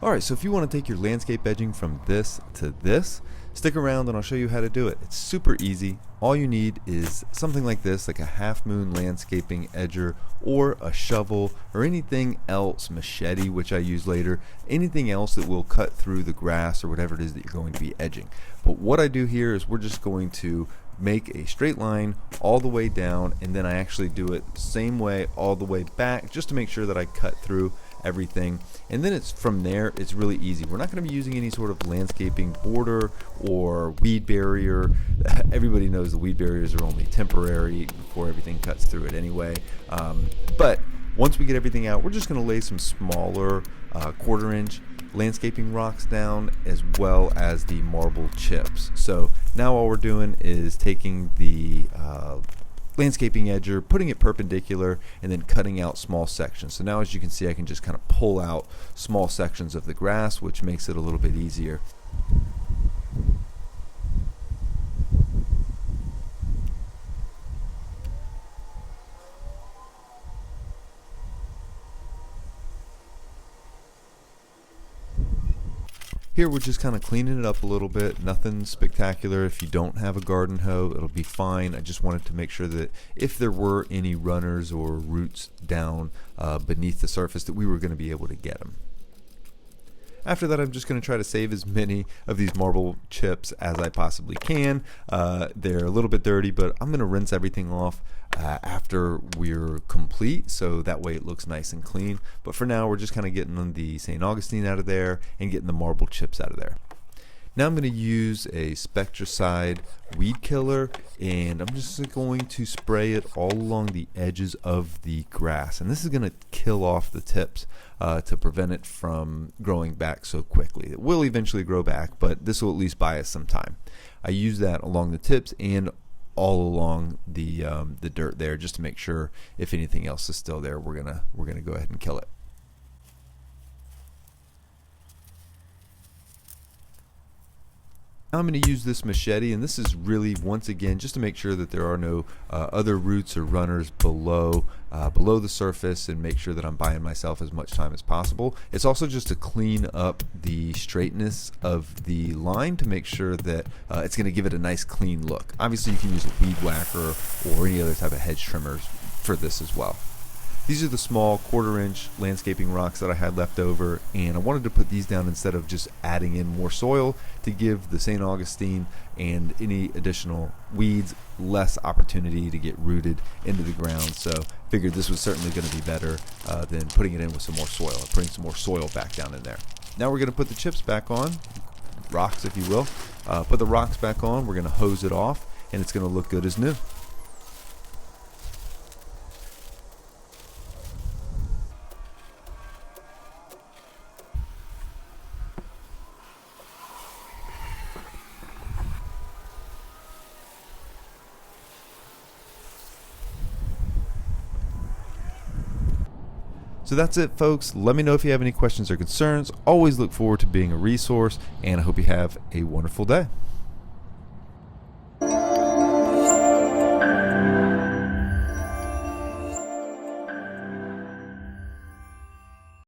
Alright, so if you want to take your landscape edging from this to this, stick around and I'll show you how to do it. It's super easy. All you need is something like this, like a half moon landscaping edger or a shovel or anything else, machete, which I use later, anything else that will cut through the grass or whatever it is that you're going to be edging. But what I do here is we're just going to make a straight line all the way down, and then I actually do it the same way all the way back just to make sure that I cut through everything. And then it's from there, it's really easy. We're not going to be using any sort of landscaping border or weed barrier. Everybody knows the weed barriers are only temporary before everything cuts through it anyway. But once we get everything out, we're just going to lay some smaller 1/4 inch landscaping rocks down, as well as the marble chips. So now all we're doing is taking the landscaping edger, putting it perpendicular, and then cutting out small sections. So now, as you can see, I can just kind of pull out small sections of the grass, which makes it a little bit easier. Here we're just kind of cleaning it up a little bit, nothing spectacular. If you don't have a garden hoe, it'll be fine. I just wanted to make sure that if there were any runners or roots down beneath the surface, that we were going to be able to get them. After that, I'm just going to try to save as many of these marble chips as I possibly can. They're a little bit dirty, but I'm going to rinse everything off after we're complete, so that way it looks nice and clean. But for now, we're just kind of getting the St Augustine out of there and getting the marble chips out of there. Now I'm going to use a Spectricide weed killer, and I'm just going to spray it all along the edges of the grass, and this is going to kill off the tips to prevent it from growing back so quickly. It will eventually grow back, but this will at least buy us some time. I use that along the tips and all along the dirt there, just to make sure if anything else is still there, we're gonna go ahead and kill it. Now I'm going to use this machete, and this is really, once again, just to make sure that there are no other roots or runners below the surface, and make sure that I'm buying myself as much time as possible. It's also just to clean up the straightness of the line to make sure that it's going to give it a nice clean look. Obviously you can use a weed whacker or any other type of hedge trimmers for this as well. These are the small 1/4 inch landscaping rocks that I had left over, and I wanted to put these down instead of just adding in more soil to give the St. Augustine and any additional weeds less opportunity to get rooted into the ground. So figured this was certainly going to be better than putting it in with some more soil, or putting some more soil back down in there. Now we're going to put the chips back on, rocks if you will. Put the rocks back on, we're going to hose it off, and it's going to look good as new. So that's it, folks. Let me know if you have any questions or concerns. Always look forward to being a resource, and I hope you have a wonderful day.